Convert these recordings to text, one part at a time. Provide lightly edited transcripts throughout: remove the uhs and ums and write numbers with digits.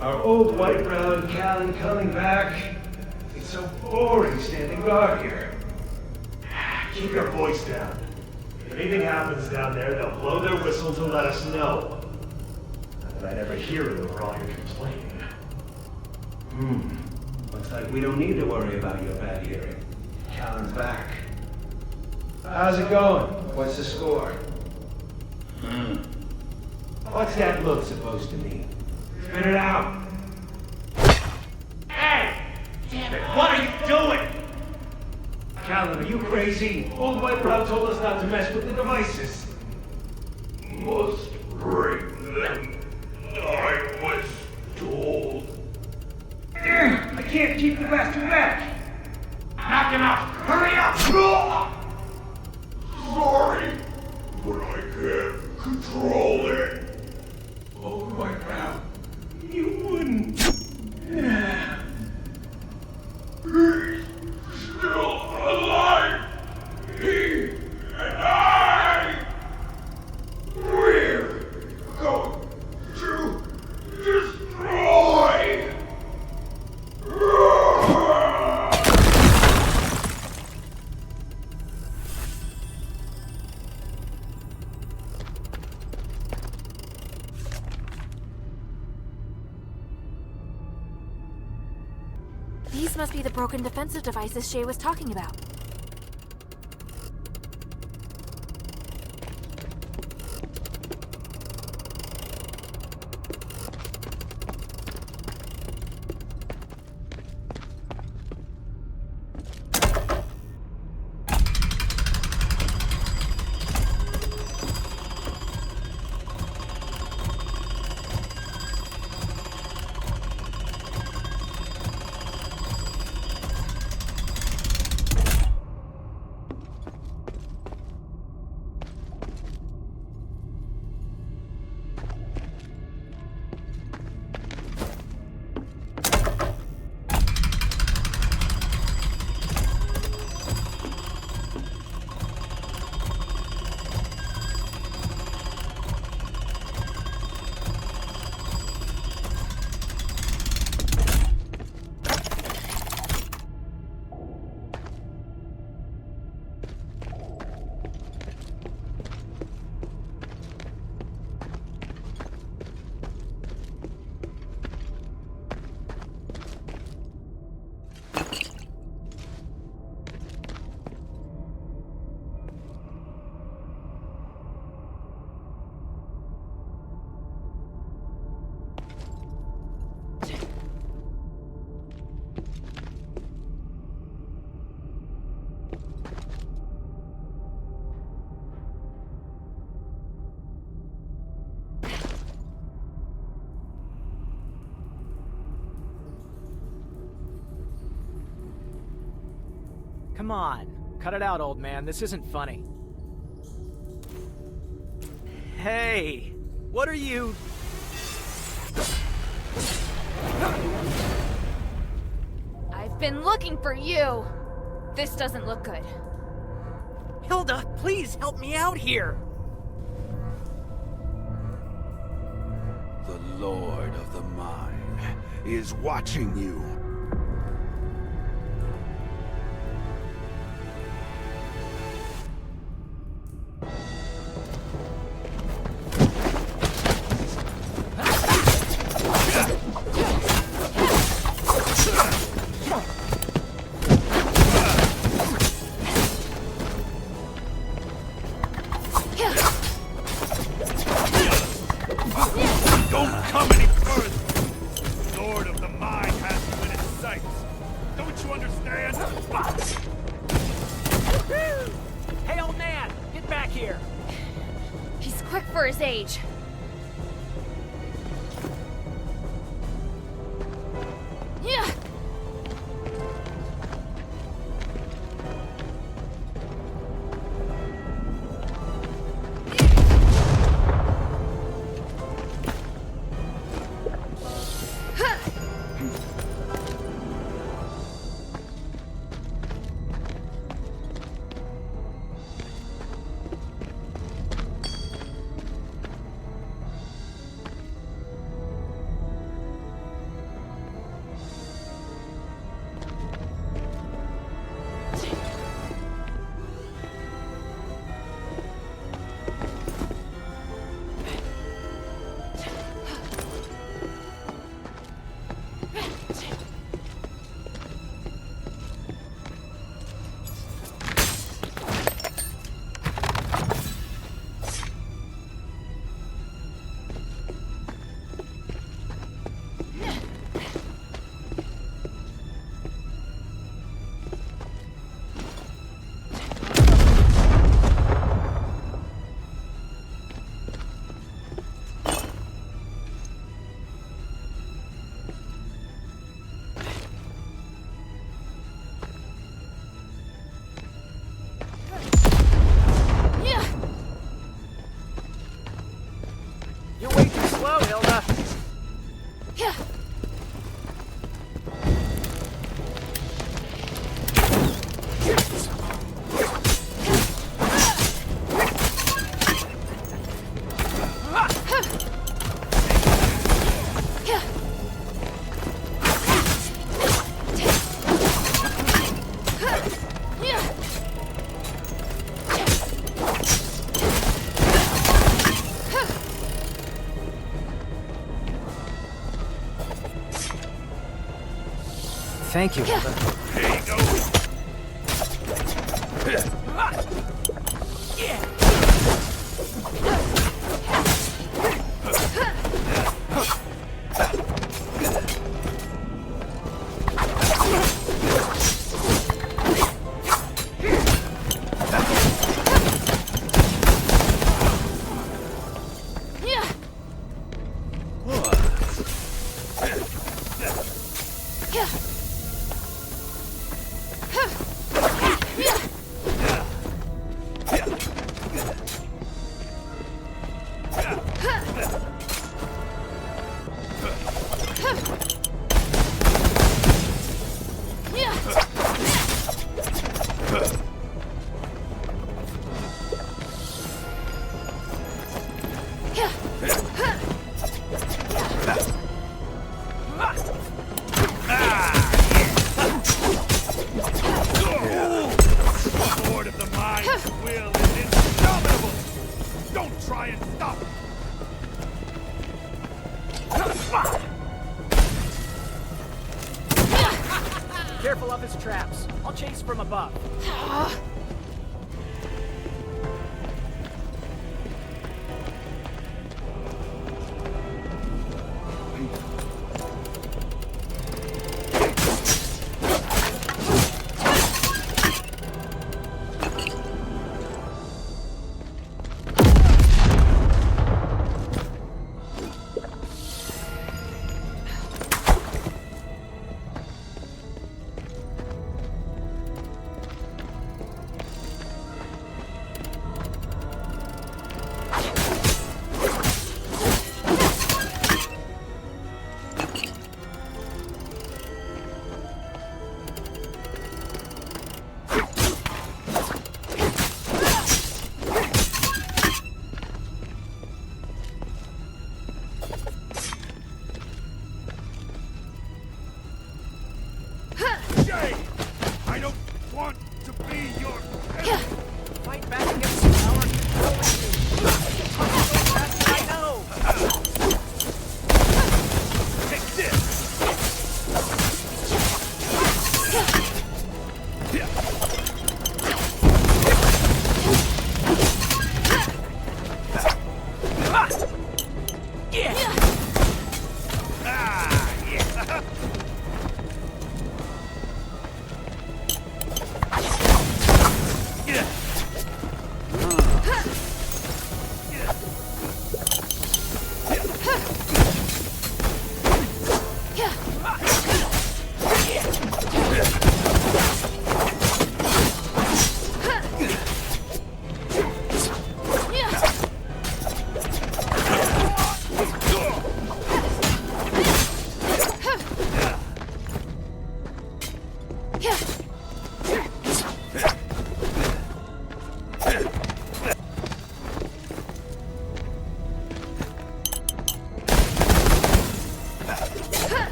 Our old white-brown Callan coming back. It's so boring standing guard here. Keep your voice down. If anything happens down there, they'll blow their whistle to let us know. Not that I'd ever hear it over all your complaining. Looks like we don't need to worry about your bad hearing. Callan's back. How's it going? What's the score? What's that look supposed to mean? Spit it out. Hey! Damn it, what are you doing? Callan, are you crazy? Old White Brown told us not to mess with the devices. Must break them. I was told. I can't keep the bastard back. Knock him out. Hurry up! Sorry, but I can't control it. Old White Brown, you wouldn't. He's still alive. He and I. We're going to destroy. These must be the broken defensive devices Shay was talking about. Come on, cut it out, old man. This isn't funny. Hey, what are you... I've been looking for you! This doesn't look good. Hilda, please help me out here! The Lord of the Mine is watching you. Don't come any further. The Lord of the Mine has you in Thank you, Hilda. Here you go. Careful of his traps. I'll chase from above. I don't want to be your enemy. Fight back against the power controlling you. Punch so fast that I know. Take this.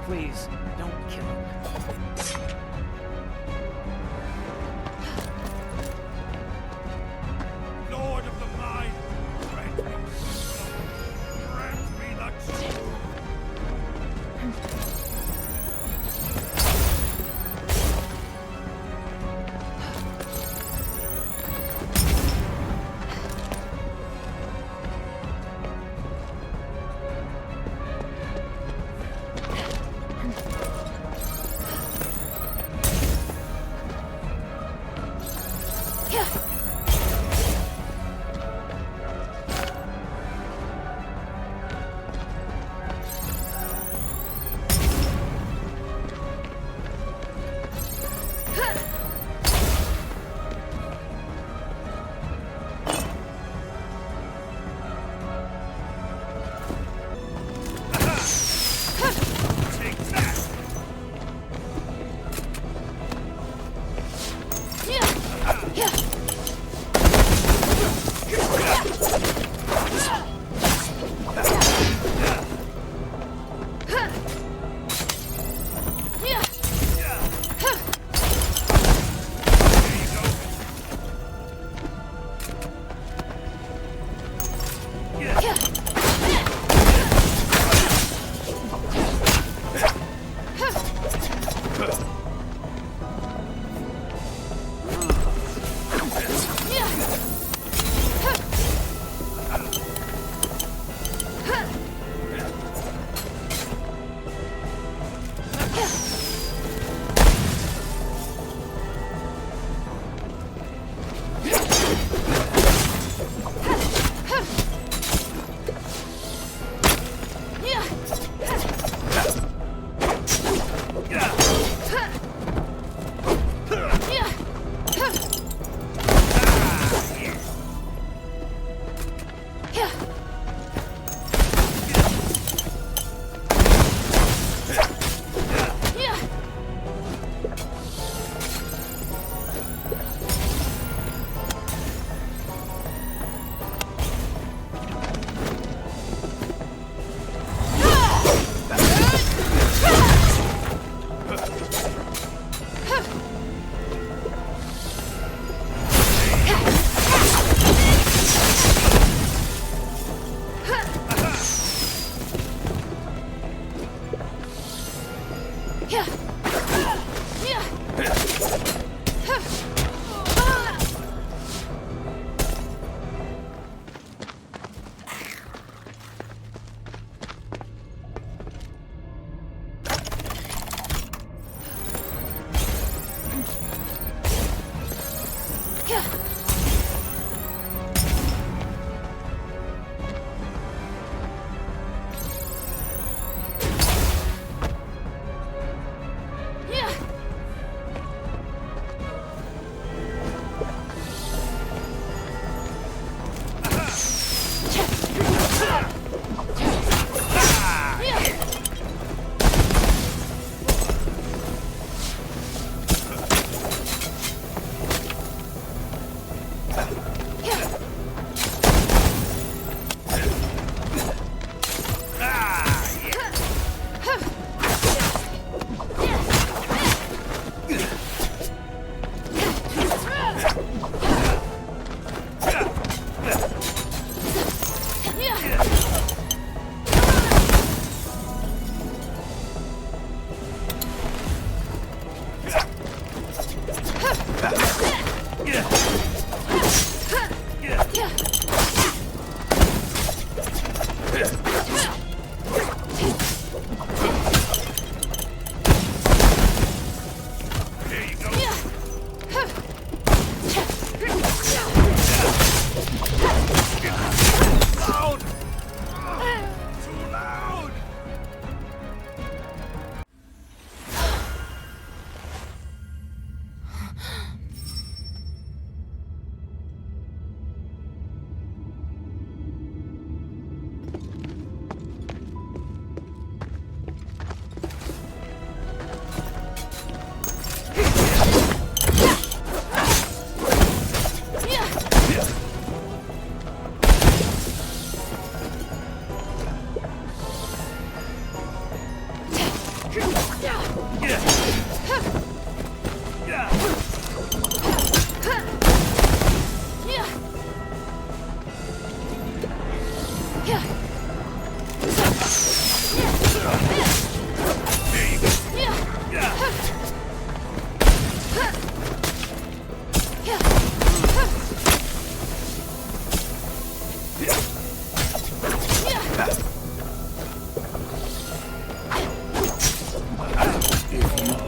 Please, don't kill him.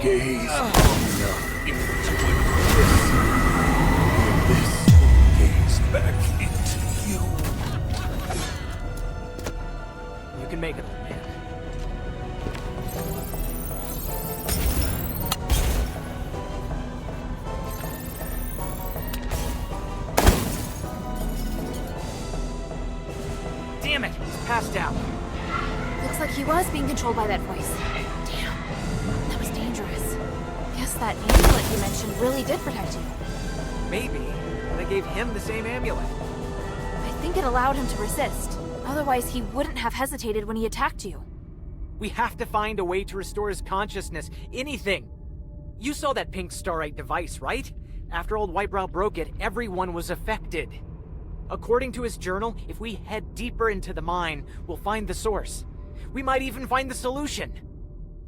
Gaze enough into this, will gaze back into you. You can make it, old man. Damn it! He's passed out. Looks like he was being controlled by that voice. Damn, that was dangerous. Guess that amulet you mentioned really did protect you. Maybe they gave him the same amulet. I think it allowed him to resist. Otherwise, he wouldn't have hesitated when he attacked you. We have to find a way to restore his consciousness. Anything. You saw that pink starite device, right? After old Whitebrow broke it, everyone was affected. According to his journal, if we head deeper into the mine, we'll find the source. We might even find the solution.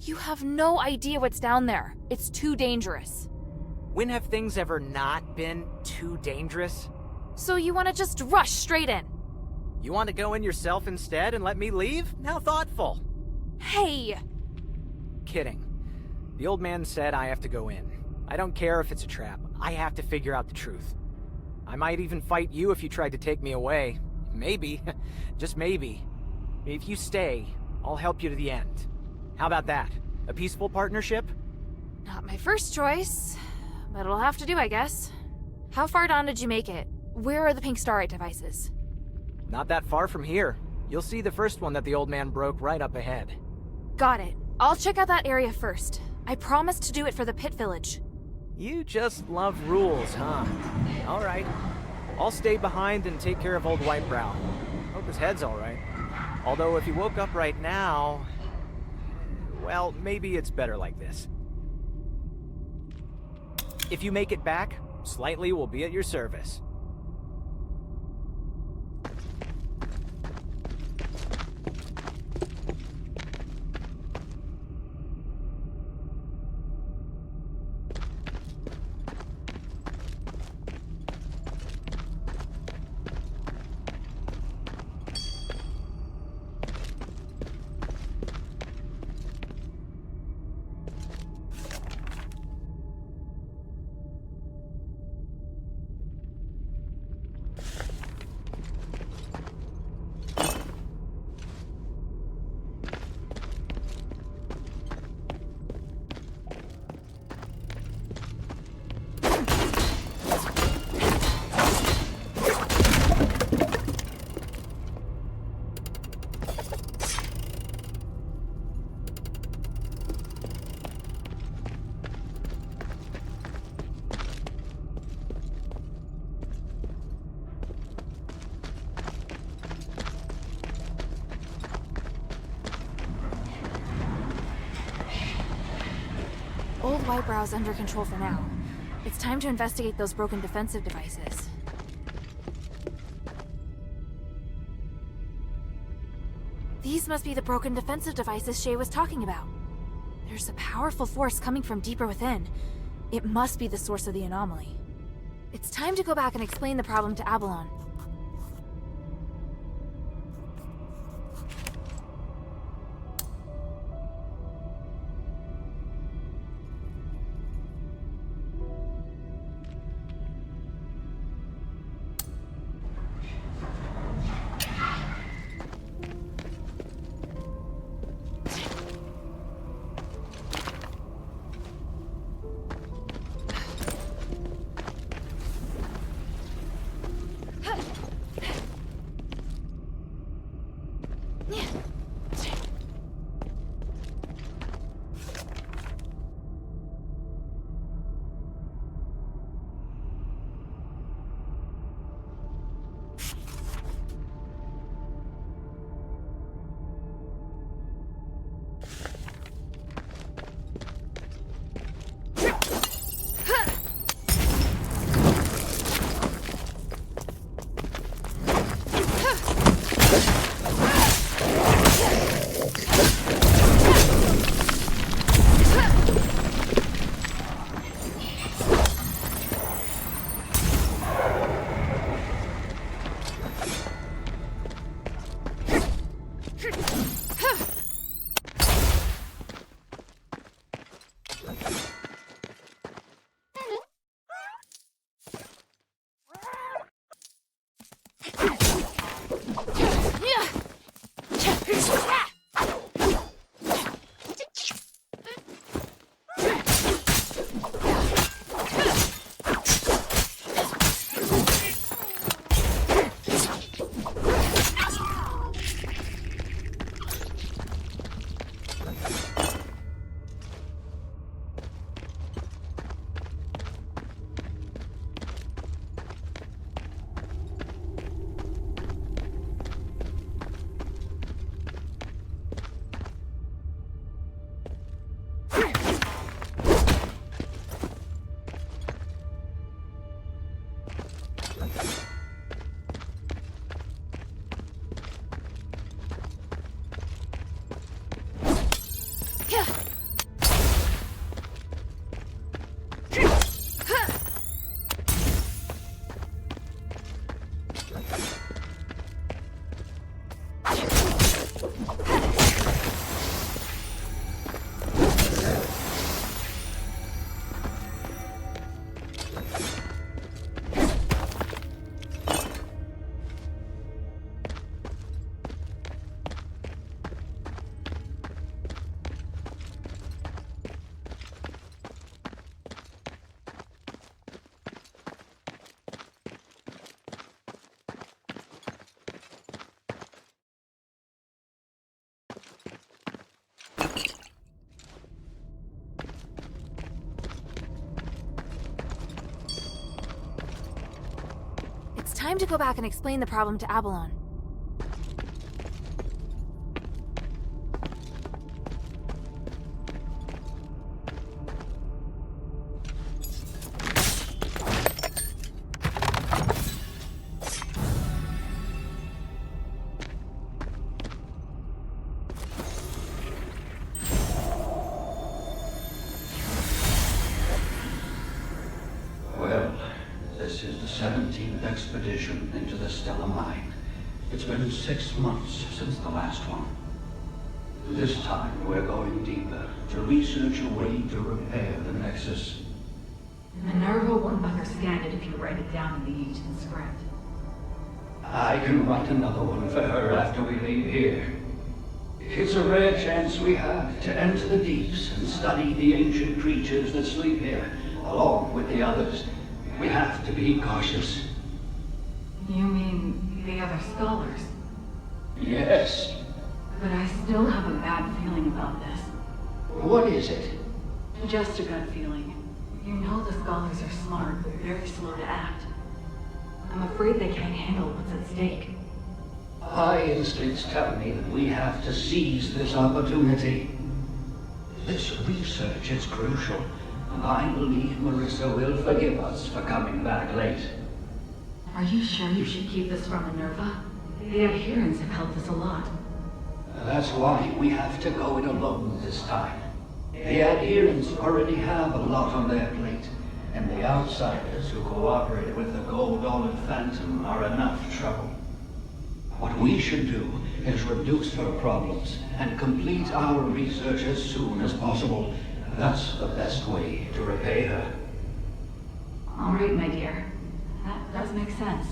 You have no idea what's down there. It's too dangerous. When have things ever not been too dangerous? So you want to just rush straight in? You want to go in yourself instead and let me leave? How thoughtful. Hey! Kidding. The old man said I have to go in. I don't care if it's a trap. I have to figure out the truth. I might even fight you if you tried to take me away. Maybe. Just maybe. If you stay, I'll help you to the end. How about that? A peaceful partnership? Not my first choice, but it'll have to do, I guess. How far down did you make it? Where are the pink starite devices? Not that far from here. You'll see the first one that the old man broke right up ahead. Got it. I'll check out that area first. I promised to do it for the pit village. You just love rules, huh? Alright. I'll stay behind and take care of old Whitebrow. Hope his head's alright. Although if he woke up right now... well, maybe it's better like this. If you make it back, Slightly will be at your service. with Whitebrows under control for now. It's time to investigate those broken defensive devices. These must be the broken defensive devices Shay was talking about. There's a powerful force coming from deeper within. It must be the source of the anomaly. It's time to go back and explain the problem to Avalon. Time to go back and explain the problem to Avalon. This is the 17th expedition into the Stellar Mine. It's been 6 months since the last one. This time we're going deeper to research a way to repair the Nexus. Minerva won't understand it if you write it down in the ancient script. I can write another one for her after we leave here. It's a rare chance we have to enter the deeps and study the ancient creatures that sleep here, along with the others. We have to be cautious. You mean the other scholars? Yes. But I still have a bad feeling about this. What is it? Just a gut feeling. You know the scholars are smart, but very slow to act. I'm afraid they can't handle what's at stake. My instincts tell me that we have to seize this opportunity. This research is crucial. I believe Marissa will forgive us for coming back late. Are you sure you should keep this from Minerva? The adherents have helped us a lot. That's why we have to go it alone this time. The adherents already have a lot on their plate, and the outsiders who cooperated with the gold-olive phantom are enough trouble. What we should do is reduce her problems and complete our research as soon as possible. That's the best way to repay her. All right, my dear. That does make sense.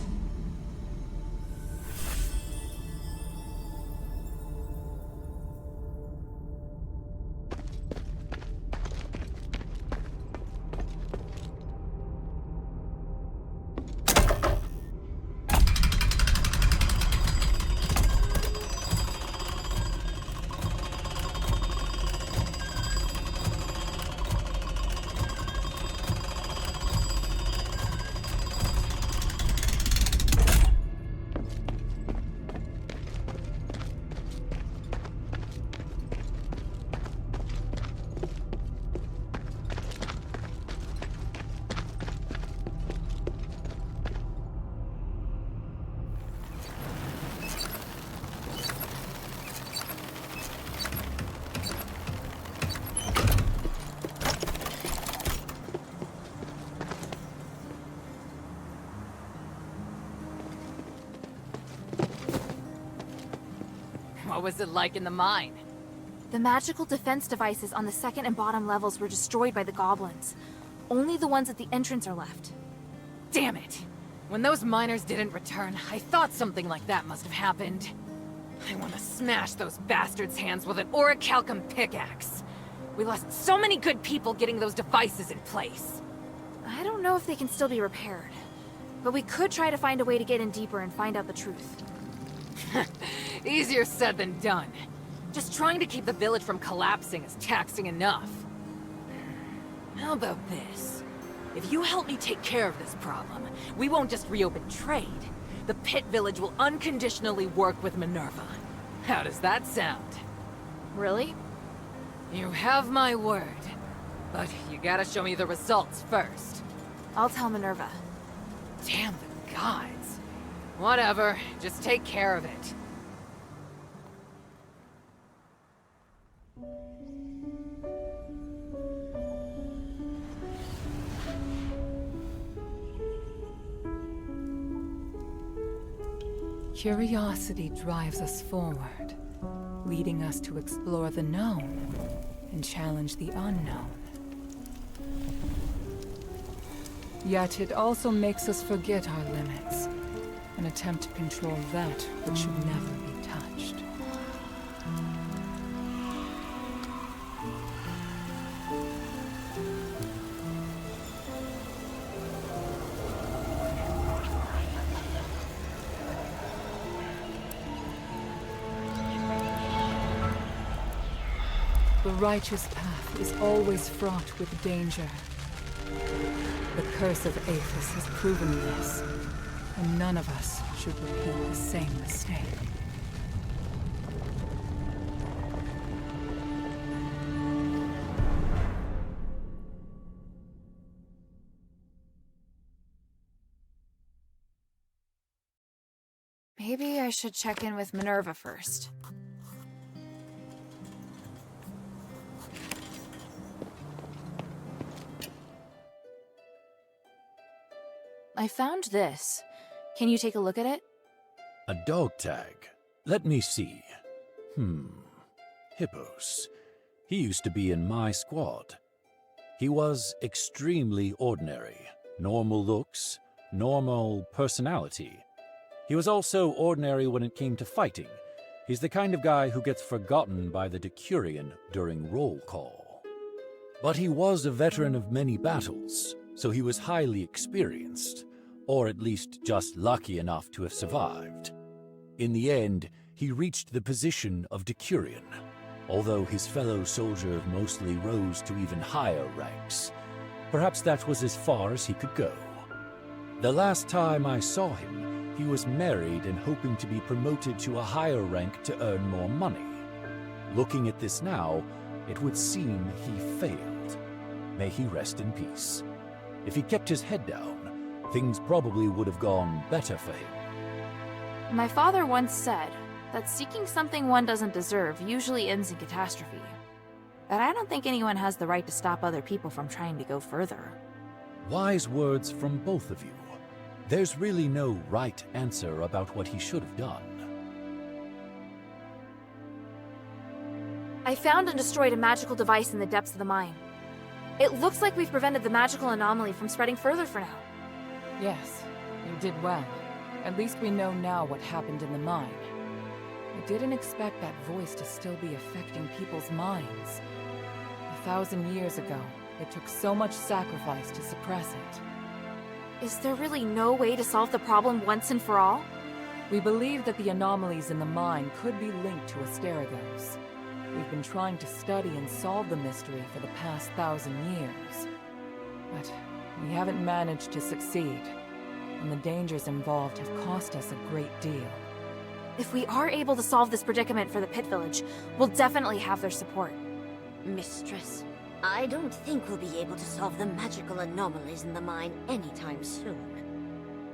What was it like in the mine? The magical defense devices on the second and bottom levels were destroyed by the goblins. Only the ones at the entrance are left. Damn it! When those miners didn't return, I thought something like that must have happened. I want to smash those bastards' hands with an orichalcum pickaxe. We lost so many good people getting those devices in place. I don't know if they can still be repaired, but we could try to find a way to get in deeper and find out the truth. Easier said than done. Just trying to keep the village from collapsing is taxing enough. How about this? If you help me take care of this problem, we won't just reopen trade. The Pit Village will unconditionally work with Minerva. How does that sound? Really? You have my word. But you gotta show me the results first. I'll tell Minerva. Damn the gods. Whatever, just take care of it. Curiosity drives us forward, leading us to explore the known and challenge the unknown. Yet it also makes us forget our limits and attempt to control that which should never be touched. The righteous path is always fraught with danger. The curse of Aphis has proven this, and none of us should repeat the same mistake. Maybe I should check in with Minerva first. I found this. Can you take a look at it? A dog tag. Let me see. Hippos. He used to be in my squad. He was extremely ordinary. Normal looks, normal personality. He was also ordinary when it came to fighting. He's the kind of guy who gets forgotten by the Decurion during roll call. But he was a veteran of many battles, so he was highly experienced, or at least just lucky enough to have survived. In the end, he reached the position of Decurion, although his fellow soldier mostly rose to even higher ranks. Perhaps that was as far as he could go. The last time I saw him, he was married and hoping to be promoted to a higher rank to earn more money. Looking at this now, it would seem he failed. may he rest in peace. If he kept his head down, things probably would have gone better for him. My father once said that seeking something one doesn't deserve usually ends in catastrophe. But I don't think anyone has the right to stop other people from trying to go further. Wise words from both of you. There's really no right answer about what he should have done. I found and destroyed a magical device in the depths of the mine. It looks like we've prevented the magical anomaly from spreading further for now. Yes, you did well. At least we know now what happened in the mine. I didn't expect that voice to still be affecting people's minds. 1,000 years ago, it took so much sacrifice to suppress it. Is there really no way to solve the problem once and for all? We believe that the anomalies in the mine could be linked to Asterigos. We've been trying to study and solve the mystery for the past 1,000 years. But we haven't managed to succeed, and the dangers involved have cost us a great deal. If we are able to solve this predicament for the Pit Village, we'll definitely have their support. Mistress, I don't think we'll be able to solve the magical anomalies in the mine anytime soon.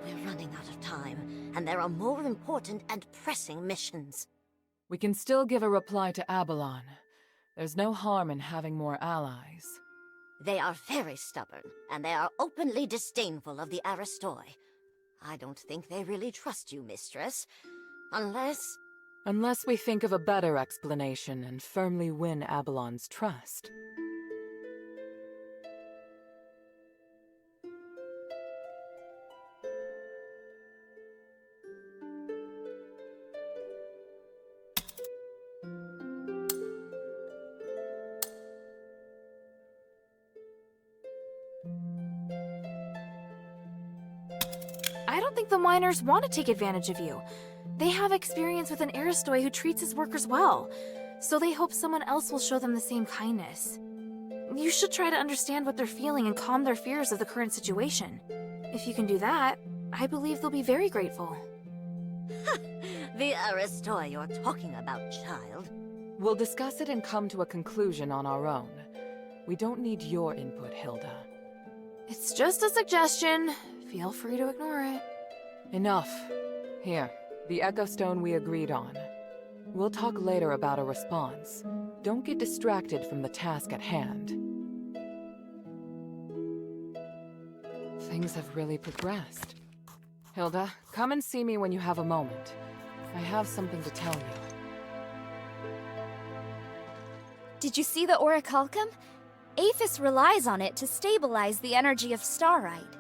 We're running out of time, and there are more important and pressing missions. We can still give a reply to Abalon. There's no harm in having more allies. They are very stubborn, and they are openly disdainful of the Aristoi. I don't think they really trust you, Mistress. Unless we think of a better explanation and firmly win Abalon's trust. I don't think the miners want to take advantage of you. They have experience with an Aristoi who treats his workers well, so they hope someone else will show them the same kindness. You should try to understand what they're feeling and calm their fears of the current situation. If you can do that, I believe they'll be very grateful. The Aristoi you're talking about, child. We'll discuss it and come to a conclusion on our own. We don't need your input, Hilda. It's just a suggestion. Feel free to ignore it. Enough. Here, the Echo Stone we agreed on. We'll talk later about a response. Don't get distracted from the task at hand. Things have really progressed. Hilda, come and see me when you have a moment. I have something to tell you. Did you see the orichalcum? Aphis relies on it to stabilize the energy of Starite.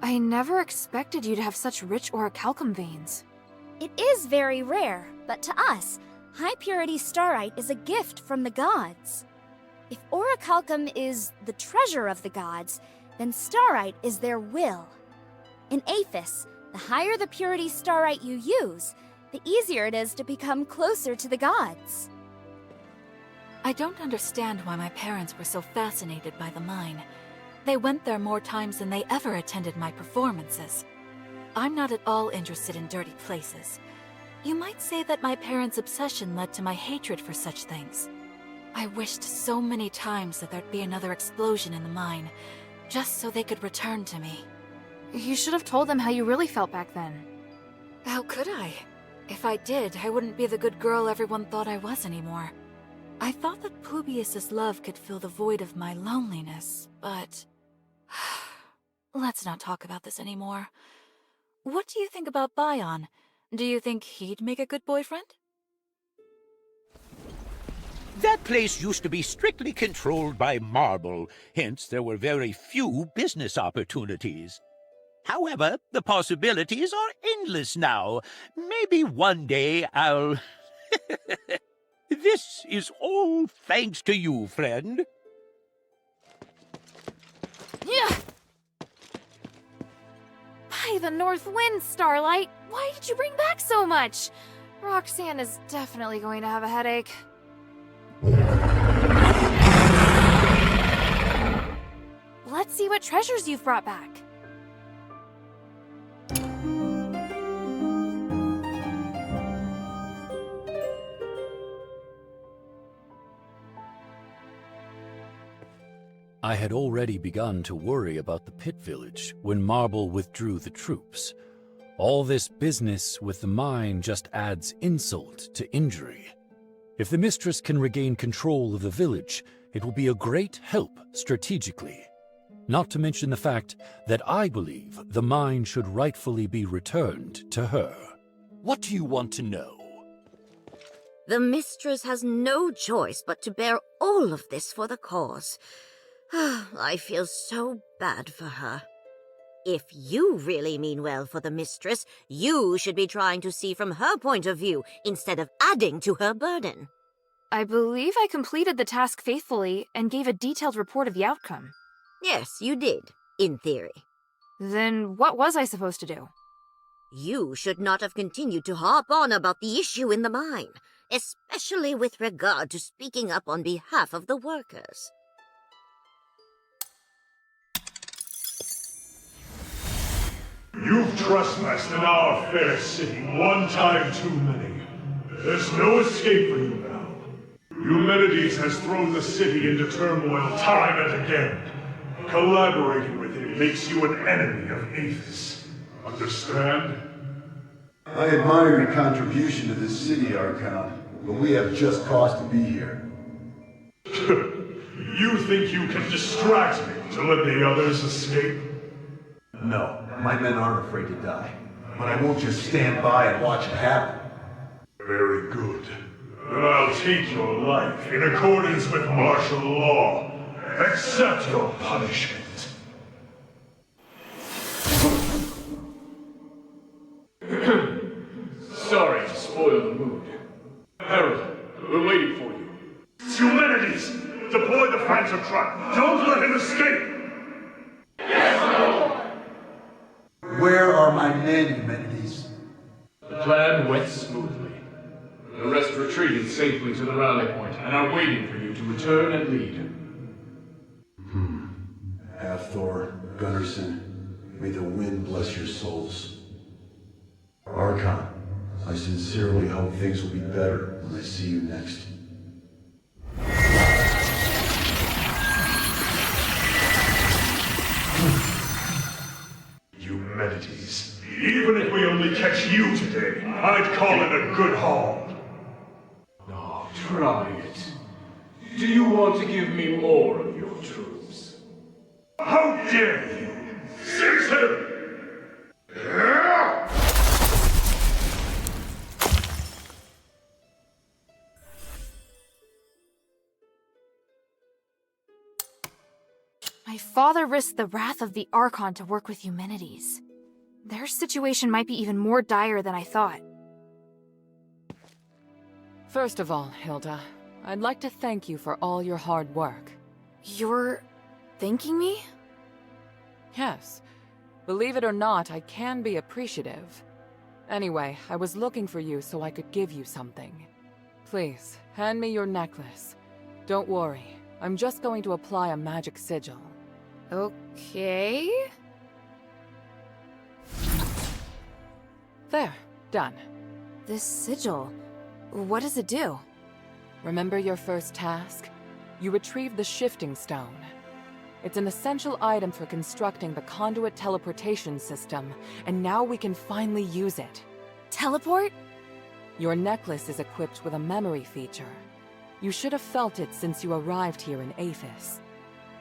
I never expected you to have such rich orichalcum veins. It is very rare, but to us, high-purity Starite is a gift from the gods. If orichalcum is the treasure of the gods, then Starite is their will. In Aphis, the higher the purity Starite you use, the easier it is to become closer to the gods. I don't understand why my parents were so fascinated by the mine. They went there more times than they ever attended my performances. I'm not at all interested in dirty places. You might say that my parents' obsession led to my hatred for such things. I wished so many times that there'd be another explosion in the mine, just so they could return to me. You should have told them how you really felt back then. How could I? If I did, I wouldn't be the good girl everyone thought I was anymore. I thought that Publius's love could fill the void of my loneliness, but... Let's not talk about this anymore. What do you think about Bion? Do you think he'd make a good boyfriend? That place used to be strictly controlled by Marble, hence there were very few business opportunities. However, the possibilities are endless now. Maybe one day I'll... This is all thanks to you, friend. Yeah. By the North Wind, Starlight! Why did you bring back so much? Roxanne is definitely going to have a headache. Let's see what treasures you've brought back. I had already begun to worry about the pit village when Marble withdrew the troops. All this business with the mine just adds insult to injury. If the mistress can regain control of the village, it will be a great help strategically. Not to mention the fact that I believe the mine should rightfully be returned to her. What do you want to know? The mistress has no choice but to bear all of this for the cause. I feel so bad for her. If you really mean well for the mistress, you should be trying to see from her point of view instead of adding to her burden. I believe I completed the task faithfully and gave a detailed report of the outcome. Yes, you did, in theory. Then what was I supposed to do? You should not have continued to harp on about the issue in the mine, especially with regard to speaking up on behalf of the workers. You've trespassed in our fair city one time too many. There's no escape for you now. Eumenides has thrown the city into turmoil time and again. Collaborating with him makes you an enemy of Aethys. Understand? I admire your contribution to this city, Archon, but we have just cause to be here. You think you can distract me to let the others escape? No, my men aren't afraid to die. But I won't just stand by and watch it happen. Very good. Then I'll take your life in accordance with martial law. Accept your punishment. Sorry to spoil the mood. Herald, we're waiting for you. Eumenides! Deploy the phantom trap! Don't let him escape! Where are my men, Eumenides? The plan went smoothly. The rest retreated safely to the rally point and are waiting for you to return and lead. Hathor, Gunnarsson, may the wind bless your souls. Archon, I sincerely hope things will be better when I see you next. Eumenides, even if we only catch you today, I'd call it a good haul. No, try it. Do you want to give me more of your troops? How dare you! Seize him! My father risked the wrath of the Archon to work with Eumenides. Their situation might be even more dire than I thought. First of all, Hilda, I'd like to thank you for all your hard work. You're thanking me? Yes. Believe it or not, I can be appreciative. Anyway, I was looking for you so I could give you something. Please, hand me your necklace. Don't worry, I'm just going to apply a magic sigil. Okay... There, done. This sigil, what does it do? Remember your first task? You retrieved the shifting stone. It's an essential item for constructing the conduit teleportation system, and now we can finally use it. Teleport? Your necklace is equipped with a memory feature. You should have felt it since you arrived here in Aethys.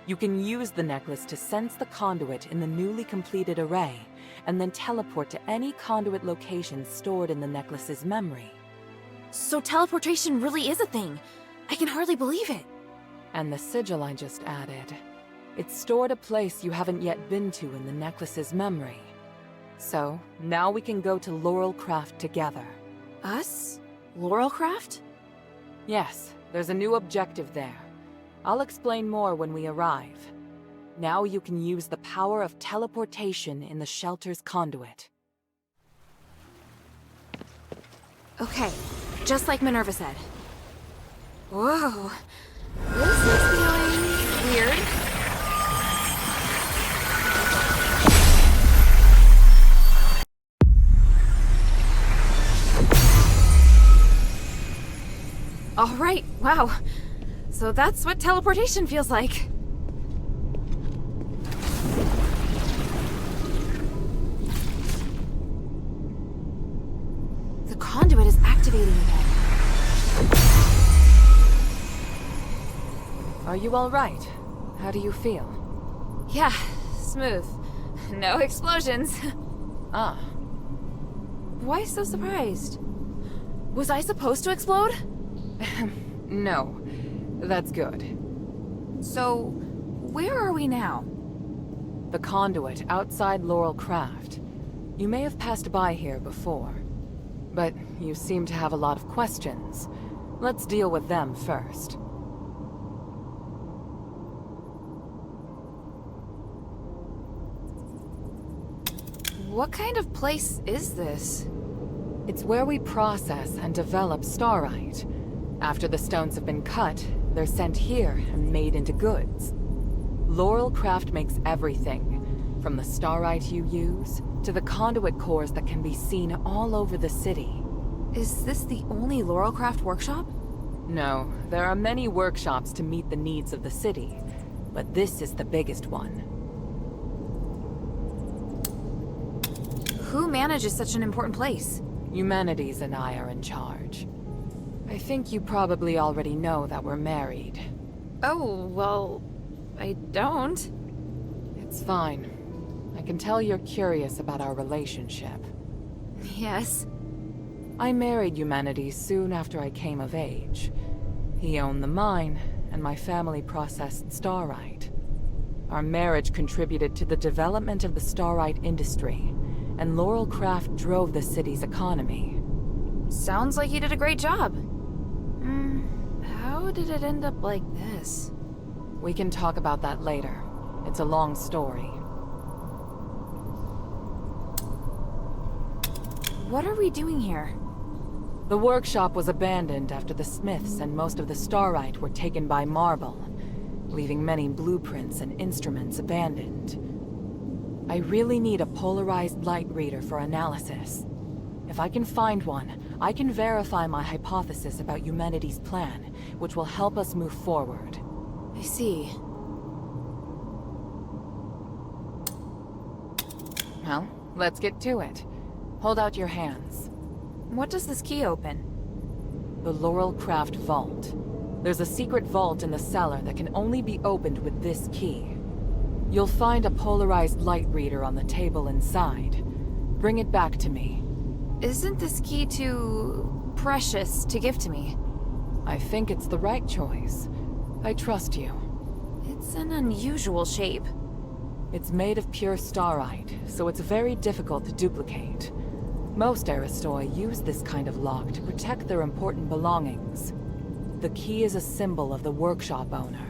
You can use the necklace to sense the conduit in the newly completed array, and then teleport to any conduit location stored in the necklace's memory. So teleportation really is a thing. I can hardly believe it. And the sigil I just added. It's stored a place you haven't yet been to in the necklace's memory. So, now we can go to Laurelcraft together. Us? Laurelcraft? Yes, there's a new objective there. I'll explain more when we arrive. Now you can use the power of teleportation in the shelter's conduit. Okay, just like Minerva said. Whoa, this is feeling weird. All right, wow. So that's what teleportation feels like. The conduit is activating again. Are you alright? How do you feel? Yeah, smooth. No explosions. Ah. Why so surprised? Was I supposed to explode? No. That's good. So, where are we now? The conduit outside Laurel Craft. You may have passed by here before, but you seem to have a lot of questions. Let's deal with them first. What kind of place is this? It's where we process and develop starite. After the stones have been cut, they're sent here and made into goods. Laurel Craft makes everything, from the starite you use, to the conduit cores that can be seen all over the city. Is this the only Laurelcraft workshop? No, there are many workshops to meet the needs of the city, but this is the biggest one. Who manages such an important place? Humanities and I are in charge. I think you probably already know that we're married. Oh, well, I don't. It's fine. I can tell you're curious about our relationship. Yes. I married Humanities soon after I came of age. He owned the mine, and my family processed starite. Our marriage contributed to the development of the starite industry, and Laurel Craft drove the city's economy. Sounds like you did a great job. How did it end up like this? We can talk about that later. It's a long story. What are we doing here? The workshop was abandoned after the Smiths and most of the starite were taken by Marble, leaving many blueprints and instruments abandoned. I really need a polarized light reader for analysis. If I can find one, I can verify my hypothesis about humanity's plan, which will help us move forward. I see. Well, let's get to it. Hold out your hands. What does this key open? The Laurel Craft Vault. There's a secret vault in the cellar that can only be opened with this key. You'll find a polarized light reader on the table inside. Bring it back to me. Isn't this key too precious to give to me? I think it's the right choice. I trust you. It's an unusual shape. It's made of pure starite, so it's very difficult to duplicate. Most Aristoi use this kind of lock to protect their important belongings. The key is a symbol of the workshop owner.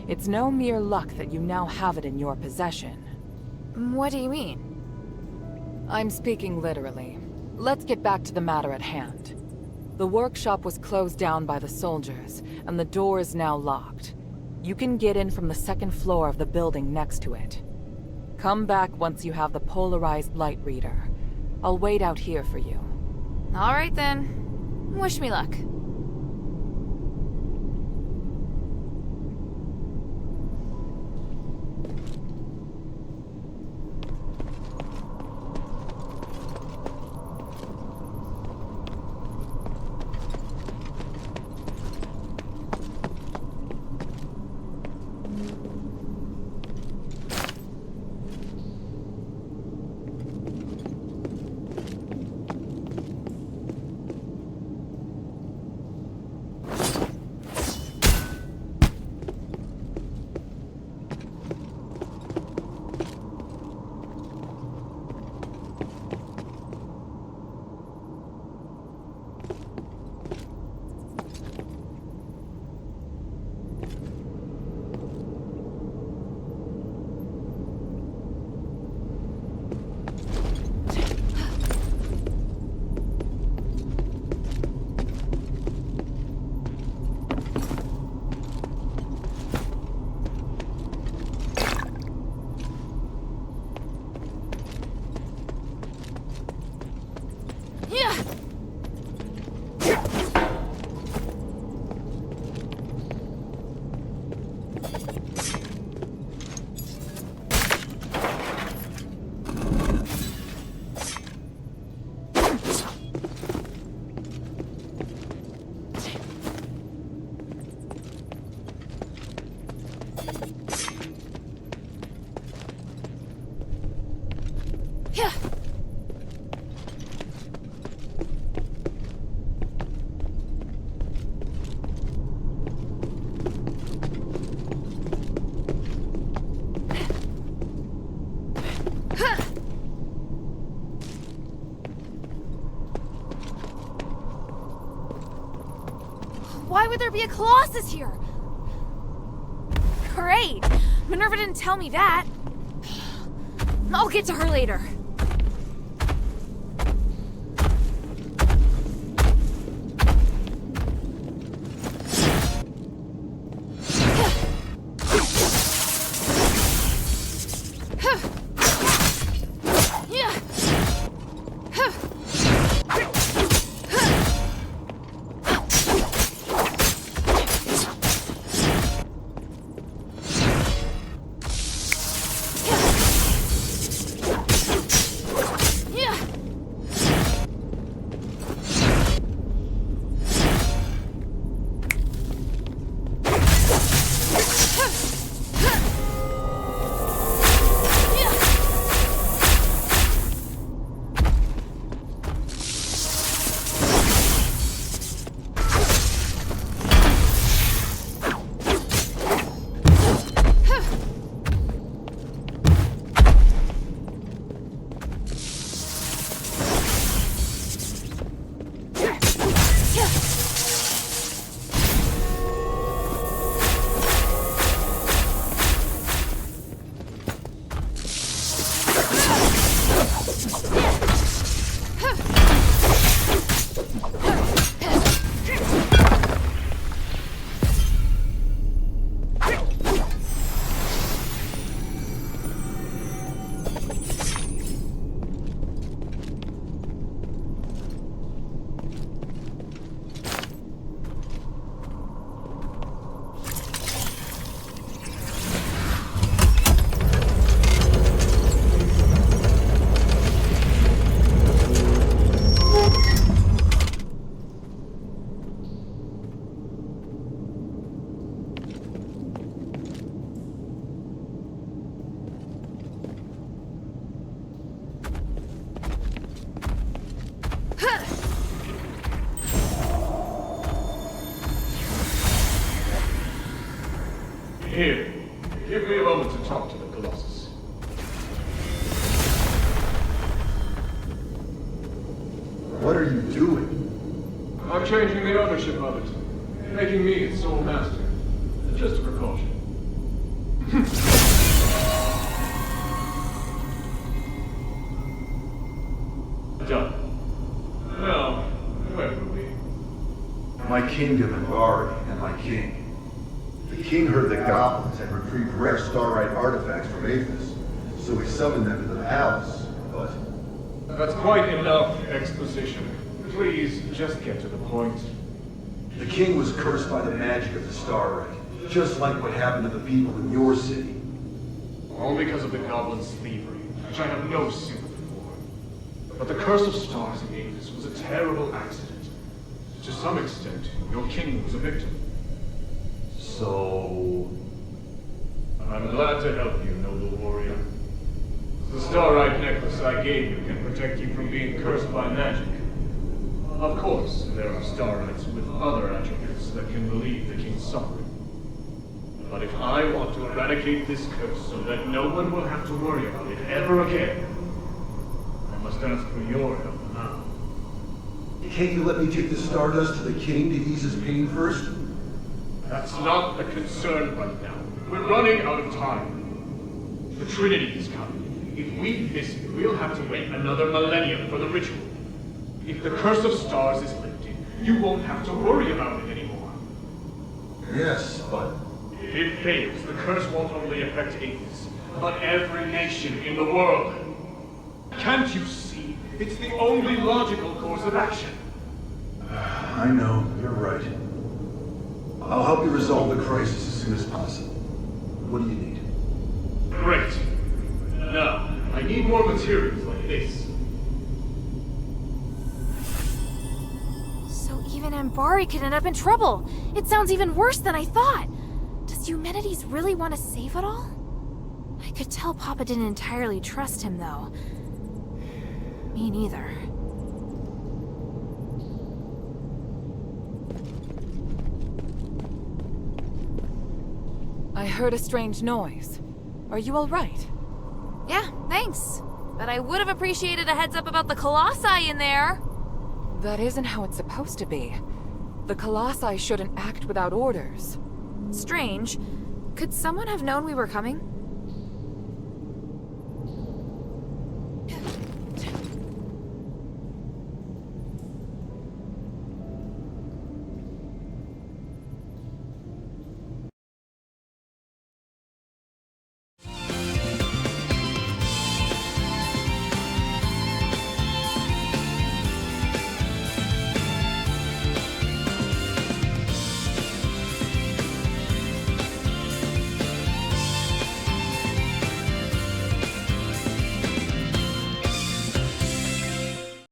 It's no mere luck that you now have it in your possession. What do you mean? I'm speaking literally. Let's get back to the matter at hand. The workshop was closed down by the soldiers, and the door is now locked. You can get in from the second floor of the building next to it. Come back once you have the polarized light reader. I'll wait out here for you. All right then. Wish me luck. Why would there be a Colossus here? Great! Minerva didn't tell me that. I'll get to her later. Here, give me a moment to talk to the Colossus. What are you doing? I'm changing the ownership of it, making me its sole master. Just a precaution. Done. Now, where were we? My kingdom and Bari and my king. The king heard that goblins had retrieved rare starite artifacts from Aethys, so he summoned them to the palace, but... That's quite enough exposition. Please, just get to the point. The king was cursed by the magic of the starite, just like what happened to the people in your city. All because of the goblin's thievery, which I have no sympathy for. But the curse of stars in Aethys was a terrible accident. To some extent, your king was a victim. So... I'm glad to help you, noble warrior. The starite necklace I gave you can protect you from being cursed by magic. Of course, there are starites with other attributes that can relieve the king's suffering. But if I want to eradicate this curse so that no one will have to worry about it ever again, I must ask for your help now. Can't you let me take the stardust to the king to ease his pain first? That's not a concern right now. We're running out of time. The Trinity is coming. If we miss it, we'll have to wait another millennium for the ritual. If the Curse of Stars is lifted, you won't have to worry about it anymore. Yes, but... If it fails, the curse won't only affect Aethys, but every nation in the world. Can't you see? It's the only logical course of action. I know, you're right. I'll help you resolve the crisis as soon as possible. What do you need? Great. Now, I need more materials like this. So even Ambari could end up in trouble. It sounds even worse than I thought. Does Eumenides really want to save it all? I could tell Papa didn't entirely trust him, though. Me neither. I heard a strange noise. Are you all right? Yeah, thanks. But I would have appreciated a heads up about the Colossi in there. That isn't how it's supposed to be. The Colossi shouldn't act without orders. Strange. Could someone have known we were coming?